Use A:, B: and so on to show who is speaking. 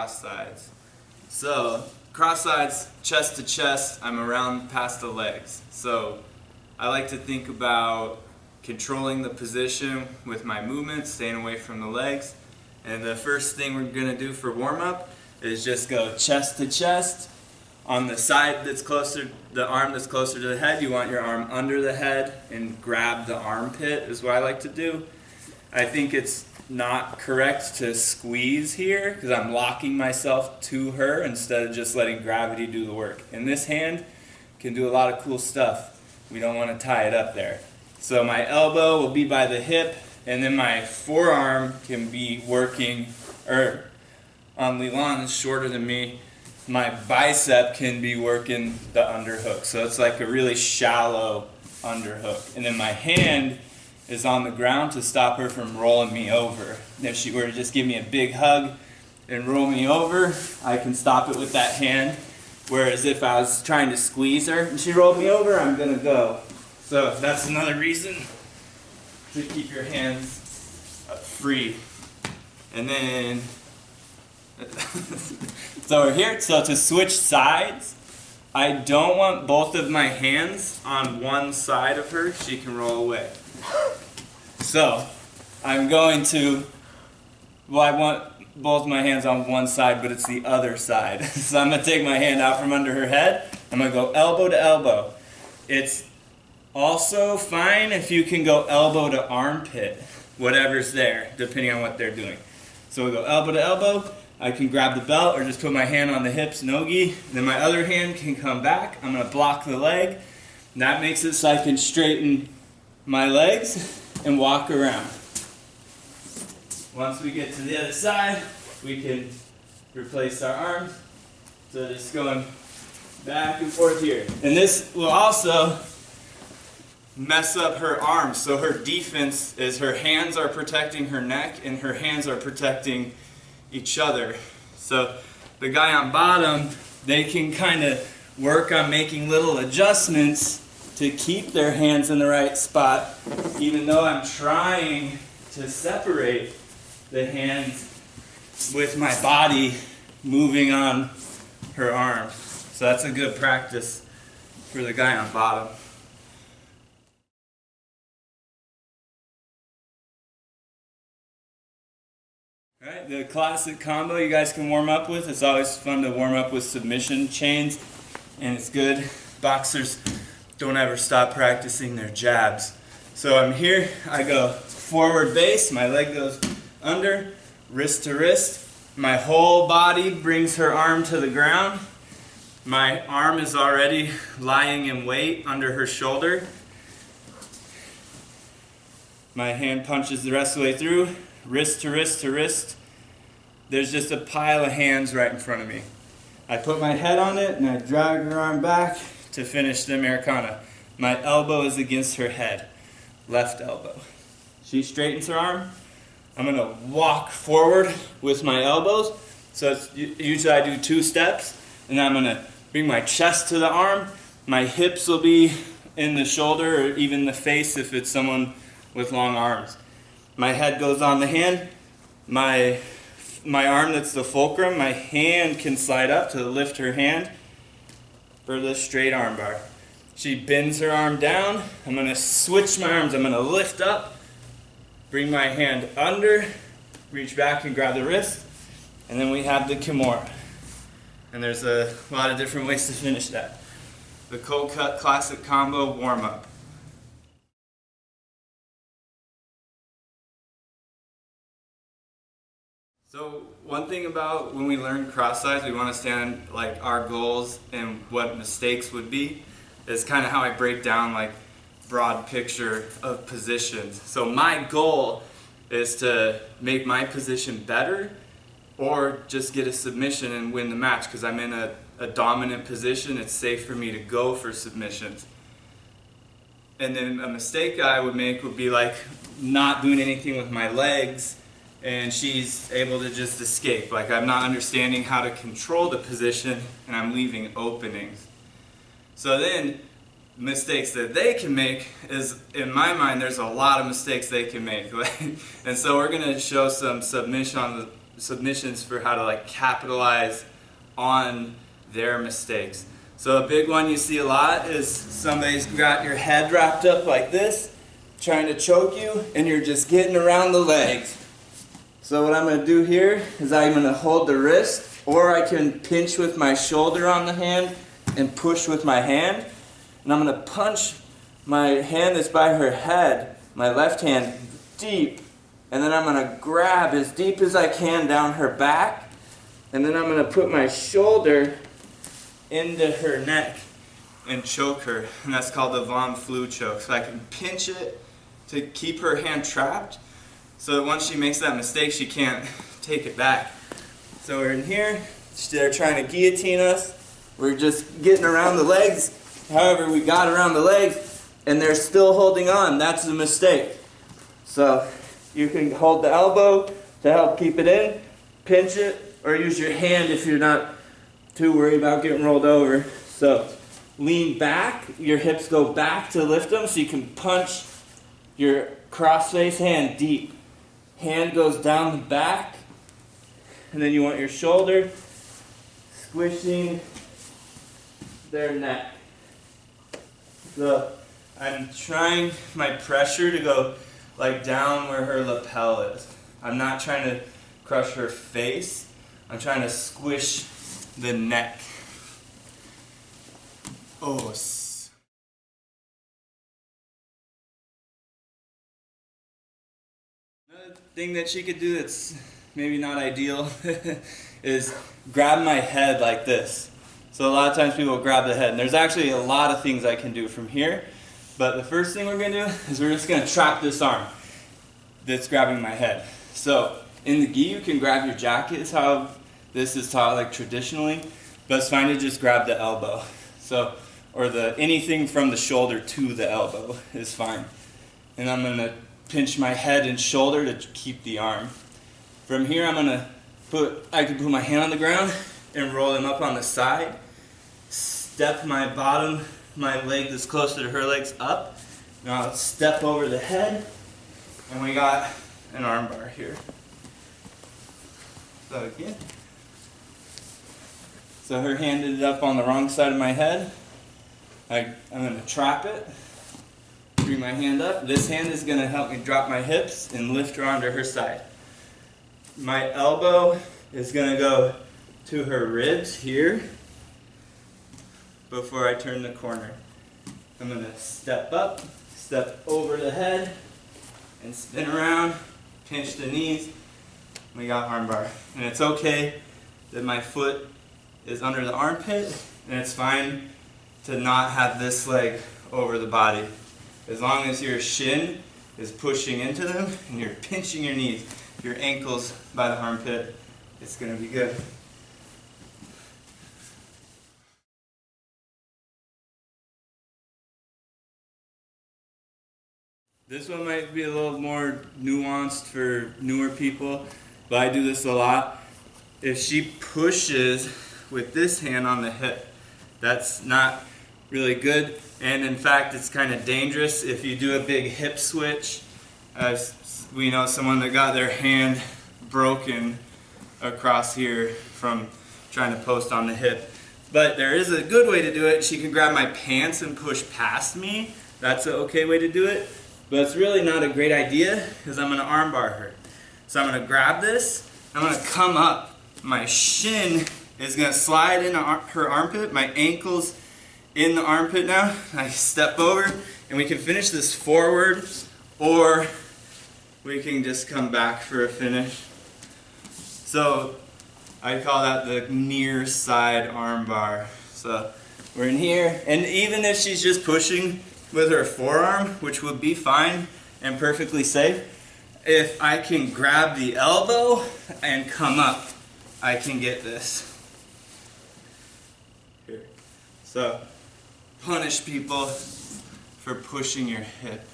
A: cross sides. So cross sides, chest to chest, I'm around past the legs. So I like to think about controlling the position with my movement, staying away from the legs. And the first thing we're going to do for warm-up is just go chest to chest. On the side that's closer, the arm that's closer to the head, you want your arm under the head and grab the armpit is what I like to do. I think it's not correct to squeeze here because I'm locking myself to her instead of just letting gravity do the work. And this hand can do a lot of cool stuff. We don't want to tie it up there. So my elbow will be by the hip, and then my forearm can be working, or on Leland is shorter than me, my bicep can be working the underhook. So it's like a really shallow underhook. And then my hand is on the ground to stop her from rolling me over. If she were to just give me a big hug and roll me over, I can stop it with that hand. Whereas if I was trying to squeeze her and she rolled me over, I'm gonna go. So that's another reason to keep your hands free. And then, so we're here. So to switch sides, I don't want both of my hands on one side of her. She can roll away. So I'm going to, well, I want both my hands on one side, but it's the other side. So I'm going to take my hand out from under her head. I'm going to go elbow to elbow. It's also fine if you can go elbow to armpit, whatever's there, depending on what they're doing. So we go elbow to elbow. I can grab the belt or just put my hand on the hips, nogi. Then my other hand can come back. I'm going to block the leg. And that makes it so I can straighten my legs and walk around. Once we get to the other side, we can replace our arms. So just going back and forth here. And this will also mess up her arms. So her defense is her hands are protecting her neck and her hands are protecting each other. So the guy on bottom, they can kind of work on making little adjustments to keep their hands in the right spot, even though I'm trying to separate the hands with my body moving on her arms. So that's a good practice for the guy on bottom. Alright, the classic combo you guys can warm up with. It's always fun to warm up with submission chains, and it's good. Boxers don't ever stop practicing their jabs. So I'm here, I go forward base, my leg goes under, wrist to wrist. My whole body brings her arm to the ground. My arm is already lying in weight under her shoulder. My hand punches the rest of the way through, wrist to wrist to wrist. There's just a pile of hands right in front of me. I put my head on it and I drag her arm back to finish the Americana. My elbow is against her head, left elbow. She straightens her arm. I'm going to walk forward with my elbows. So it's, usually I do 2 steps, and then I'm going to bring my chest to the arm. My hips will be in the shoulder or even the face if it's someone with long arms. My head goes on the hand. My arm that's the fulcrum, my hand can slide up to lift her hand for the straight arm bar. She bends her arm down. I'm going to switch my arms. I'm going to lift up, bring my hand under, reach back and grab the wrist, and then we have the Kimura. And there's a lot of different ways to finish that. The cold cut classic combo warm up. So one thing about when we learn cross sides, we want to stand like our goals and what mistakes would be. Is kind of how I break down like broad picture of positions. So my goal is to make my position better or just get a submission and win the match because I'm in a dominant position. It's safe for me to go for submissions. And then a mistake I would make would be like not doing anything with my legs and she's able to just escape. Like I'm not understanding how to control the position and I'm leaving openings. So then mistakes that they can make is, in my mind, there's a lot of mistakes they can make. And so we're going to show some submission submissions for how to like capitalize on their mistakes. So a big one you see a lot is somebody's got your head wrapped up like this, trying to choke you, and you're just getting around the legs. So what I'm going to do here is I'm going to hold the wrist, or I can pinch with my shoulder on the hand and push with my hand. And I'm going to punch my hand that's by her head, my left hand, deep. And then I'm going to grab as deep as I can down her back. And then I'm going to put my shoulder into her neck and choke her. And that's called the Von Flue choke. So I can pinch it to keep her hand trapped, so that once she makes that mistake, she can't take it back. So we're in here, they're trying to guillotine us. We're just getting around the legs. However, we got around the legs, and they're still holding on. That's the mistake. So you can hold the elbow to help keep it in, pinch it, or use your hand if you're not too worried about getting rolled over. So lean back, your hips go back to lift them, so you can punch your cross-face hand deep. Hand goes down the back, and then you want your shoulder squishing their neck. So I'm trying my pressure to go like down where her lapel is. I'm not trying to crush her face. I'm trying to squish the neck. Oh. Another thing that she could do that's maybe not ideal is grab my head like this. So a lot of times people grab the head, and there's actually a lot of things I can do from here. But the first thing we're going to do is we're just going to trap this arm that's grabbing my head. So in the gi, you can grab your jacket, is how this is taught like traditionally, but it's fine to just grab the elbow. So, or anything from the shoulder to the elbow is fine. And I'm going to pinch my head and shoulder to keep the arm. From here, I can put my hand on the ground and roll them up on the side. Step my leg that's closer to her legs up. Now I'll step over the head, and we got an arm bar here. So again. So her hand ended up on the wrong side of my head. I'm going to trap it. Bring my hand up. This hand is going to help me drop my hips and lift her onto her side. My elbow is going to go to her ribs here before I turn the corner. I'm going to step up, step over the head, and spin around, pinch the knees. We got armbar. And it's okay that my foot is under the armpit, and it's fine to not have this leg over the body. As long as your shin is pushing into them and you're pinching your knees, your ankles by the armpit, it's going to be good. This one might be a little more nuanced for newer people, but I do this a lot. If she pushes with this hand on the hip, that's not really good, and in fact it's kind of dangerous if you do a big hip switch. As we know, someone that got their hand broken across here from trying to post on the hip. But there is a good way to do it. She can grab my pants and push past me. That's an okay way to do it. But it's really not a great idea because I'm going to armbar her. So I'm going to grab this, I'm going to come up. My shin is going to slide into her armpit, my ankle's in the armpit now. I step over, and we can finish this forward, or we can just come back for a finish. So I call that the near side arm bar. So we're in here, and even if she's just pushing with her forearm, which would be fine and perfectly safe, if I can grab the elbow and come up, I can get this. Here. So punish people for pushing your hip.